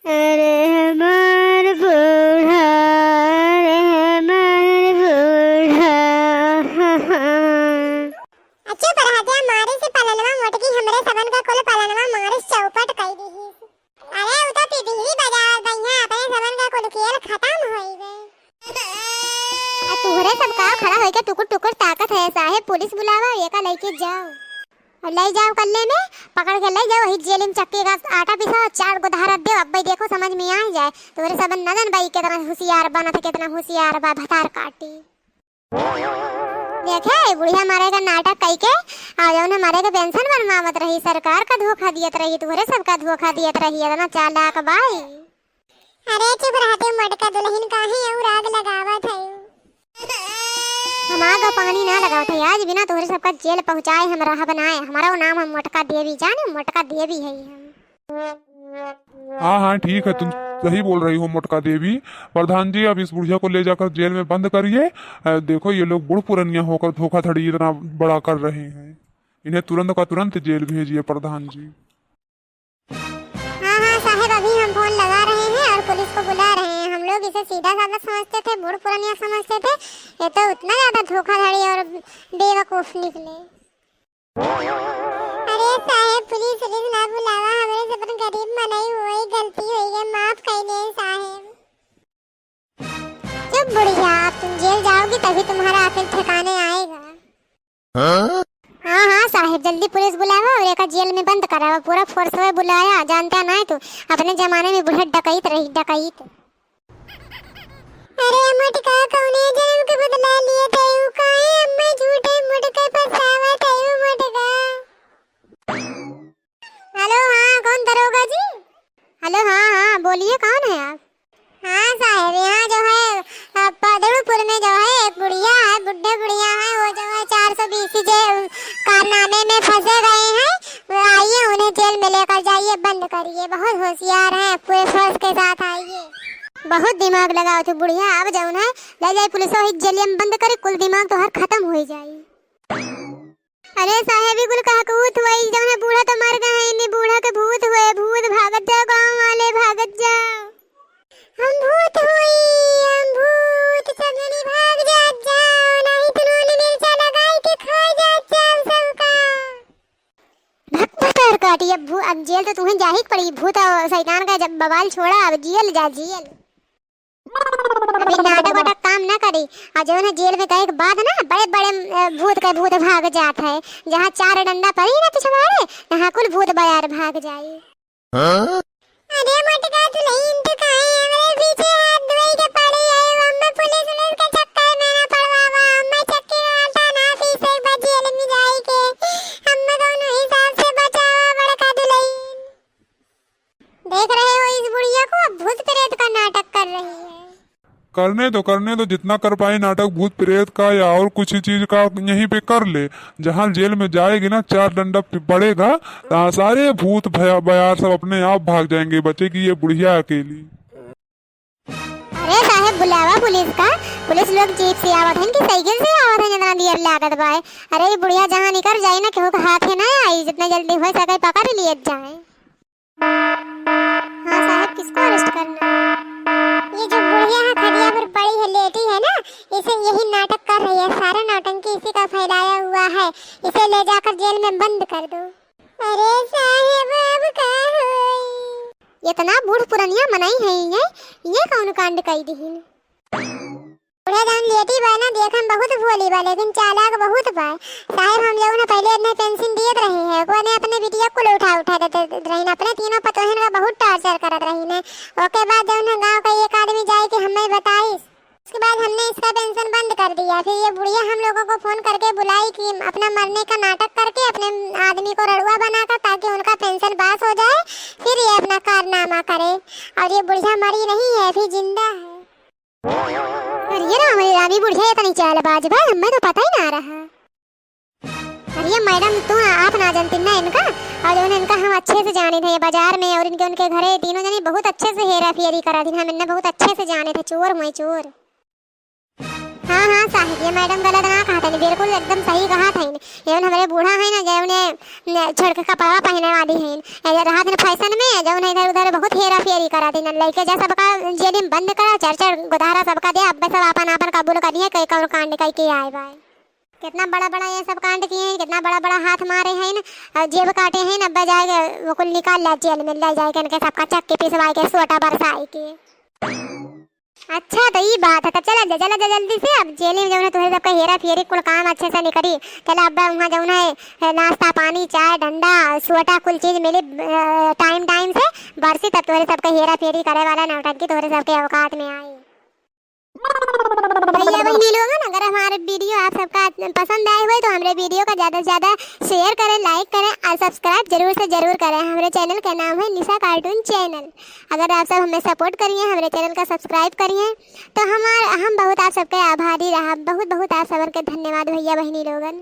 अरे हमार बूढ़ा, अरे हमार बूढ़ा। अच्छे पर हत्या मारे से पलनवा मोटकी हमरे सबन का कुल पलनवा मारे चौपट कई दी। अरे उ तो पिपीली बजावत बइया अपने सबन का कुल खेल खत्म होई गए। तुहरे सब का खड़ा होके टुकुर टुकुर ताकत है साहेब, पुलिस बुलावा एका लेके जाओ और ले जाओ कल्ले में पकड़ के ले जाओ। वही जेल में चक्की का आटा पिसा 4 गो धारा दे। अब भाई देखो समझ में आ जाए तोरे सब नदन भाई कितना होशियार बना था, कितना होशियार बा भतार काटी। देखे बुढ़िया मारे का नाटक कई के आ जाओ ना, मारे का पेंशन बनवावत रही, सरकार का धोखा दियत रही, तुहरे सब का धोखा दियत रही। इतना चालाक बाई। अरे चुप रहते मटका दुल्हन काहे और आग लगावत है। हम आग पानी ना लगाओ थे आज बिना तोहरे सबका जेल पहुंचाए हम राह बनाए। हमारा वो नाम हम मोटका देवी, जाने मोटका देवी है हम। हाँ हाँ ठीक है, तुम सही बोल रही हो मोटका देवी। प्रधान जी अब इस बुढ़िया को ले जाकर जेल में बंद करिए। देखो ये लोग बुढ़ पुरनिया होकर धोखाधड़ी इतना बड़ा कर रहे हैं, इन्हें तुरंत का तुरंत जेल भेजिए प्रधान जी। हाँ हाँ साहब अभी हम फोन लगा रहे हैं और पुलिस को बुला रहे हैं। हम लोग इसे सीधा साधा समझते थे, बूढ़ पुरानिया समझते थे, ये तो उतना ज्यादा धोखाधड़ी और बेवकूफ निकले। अरे साहब पुलिस ना बुलावा, हमारे सबन गरीब मनई हुई गलती हुई है, माफ कर दे साहब। चुप बुढ़िया, तुम जेल जाओगी तभी तुम्हारा आखिर ठिकाने आएगा। हाँ हाँ साहब जल्दी पुलिस बुलावा और एक जेल में बंद करावा, पूरा फोर्स में बुलाया। जानता नहीं तू अपने जमाने में बुढ़ा डकैत रही, डकैत। अरे मटका कौने जन्म के बदला लिए थे काहे अम्मा झूठे मटके फसावा थे मटका। हेलो हाँ कौन दरोगा जी? हेलो हाँ हाँ बोलिए कौन है आप? हाँ साहब यहाँ जो है पदड़पुर में जो है एक बुढ़िया है, बुढ़े बुढ़िया है, वो जो है 420 कारनामे में फंसे गए हैं। आइए उन्हें जेल में लेकर जाइए, बंद करिए, बहुत होशियार है, पूरे फोर्स के साथ आइए। बहुत दिमाग लगाओ थे बुढ़िया, अब जाओ ना ले जाए पुलिस और जेल में बंद करे, कुल दिमाग तो हर खत्म हो जाए। अरे साहेब कुल कहा कूत हुई जो है, बूढ़ा तो मर गए हैं, बूढ़ा के भूत हुए, भूत भागत जाओ गांव वाले भागत जाओ। हम भूत हुई, हम भूत सब जनी भाग जात जाओ, नहीं तो नून मिर्चा लगाई के खा जात जाओ सबका। भक्त पैर काटी अब जेल तो तुम्हें जाहिक पड़ी, भूत और शैतान का जब बवाल छोड़ा अब जेल जा जेल। अभी नाटक वाटक काम ना करी और जो है जेल में गए के बाद ना बड़े बड़े भूत के भूत भाग जात है, जहाँ 4 डंडा पड़ी ना पिछवाड़े यहाँ कुल भूत बयार भाग जाए। अरे मटका तू नहीं तो काहे हमारे पीछे हाथ धोई के पड़ी है, अम्मा पुलिस के चक्कर में ना पड़वावा, अम्मा चक्की में आटा ना पीसे जेल में जाए के, अम्मा दोनों हिसाब से बचावा बड़का दुल्हन। देख रहे हो इस बुढ़िया को, अब भूत प्रेत का नाटक कर रही है। करने दो जितना कर पाए नाटक भूत प्रेत का या और कुछ चीज का यहीं पे कर ले। जहाँ जेल में जाएगी ना 4 डंडा पड़ेगा तो सारे भूत बयार सब अपने आप भाग जाएंगे, बचेगी ये बुढ़िया अकेली। अरे साहब बुलावा पुलिस का, पुलिस लोग जीप से आवत हैं कि साइकिल से आवत हैं, जितना देर लागत बाय। अरे ये बुढ़िया जहाँ निकल जाए ना केहू का हाथ है ना आई, जितना जल्दी हो सके पकड़ लिए जाए। हाँ साहब किसको अरेस्ट करना है? ये जो बुढ़िया है खड़िया पर पड़ी है, लेटी है ना, इसे यही नाटक कर रही है, सारा नौटंकी इसी का फैलाया हुआ है, इसे ले जाकर जेल में बंद कर दो। अरे साहब अब का होई? इतना बूढ़ पुरनिया मनाई है ये कौन कांड कई दीन। बुढ़ा दान लेटी बा ना देखन बहुत भोली बा, लेकिन चालाक बहुत बा साहब। हम लोग ने पहले इतने पेंशन दिए रहे हैं, को ने अपने बिटिया को उठा देते रही, अपने तीनों पतोहन का बहुत टॉर्चर करत रही ने। ओके बाद जब ना गांव का एक आदमी जाए कि हमें बताई, उसके बाद हमने इसका पेंशन बंद कर दिया। फिर ये बुढ़िया हम लोगों को फोन करके बुलाई कि अपना मरने का नाटक करके अपने आदमी को रड़ुआ बनाकर ताकि उनका पेंशन पास हो जाए, फिर ये अपना कारनामा करे। और ये बुढ़िया मरी नहीं है, फिर जिंदा है। अरे ना हमारी रानी बुढ़िया इतनी चालबाज बा, हमें तो पता ही ना रहा। अरे मैडम तू आप ना जानती ना इनका, और इनका हम अच्छे से जाने थे बाजार में, और इनके उनके घरे तीनों जने बहुत अच्छे से हेरा फेरी करा थी, हम इन्हें बहुत अच्छे से जाने थे, चोर हुए चोर। हाँ हाँ साहिब, ये मैडम गलत ना कहा था, बिल्कुल एकदम सही कहा था। एवं हमारे बूढ़ा है ना जो उन्हें छोड़ के कपड़ा पहने वाली है रहा दिन फैशन में, जो उन्हें इधर उधर बहुत हेरा फेरी करा थी। लड़के जा सबका जेल में बंद करा, चर्चा गुदारा सबका दे, अब सब अपन अपन कबूल करिए कई कौन कांड कई के आए भाई। कितना बड़ा बड़ा ये सब कांड किए हैं, कितना बड़ा बड़ा हाथ मारे हैं ना, जेब काटे हैं ना, अब जाएगा वो कुल निकाल ला जेल में ले जाएगा इनके सबका चक्की पिसवाई के सोटा बरसाई के। अच्छा तो ये बात है, तो चला जा जल्दी से, अब जेल में जो है तुम्हें सबका हेरा फेरी कुल काम अच्छे से निकली। चला अब वहाँ जो है नाश्ता पानी चाय डंडा सोटा कुल चीज मिली टाइम टाइम से बरसी, तब तुम्हारे सबका हेरा फेरी करे वाला नौटंकी तुम्हारे सबके औकात में आई। भैया बहनी लोगों, अगर हमारे वीडियो आप सबका पसंद आए हुए तो हमारे वीडियो का ज़्यादा से ज़्यादा शेयर करें, लाइक करें और सब्सक्राइब जरूर से जरूर करें। हमारे चैनल का नाम है निशा कार्टून चैनल। अगर आप सब हमें सपोर्ट करिए, हमारे चैनल का सब्सक्राइब करिए तो हम बहुत आप सबके आभारी रहा। बहुत बहुत आप सबके धन्यवाद भैया बहनी लोगन।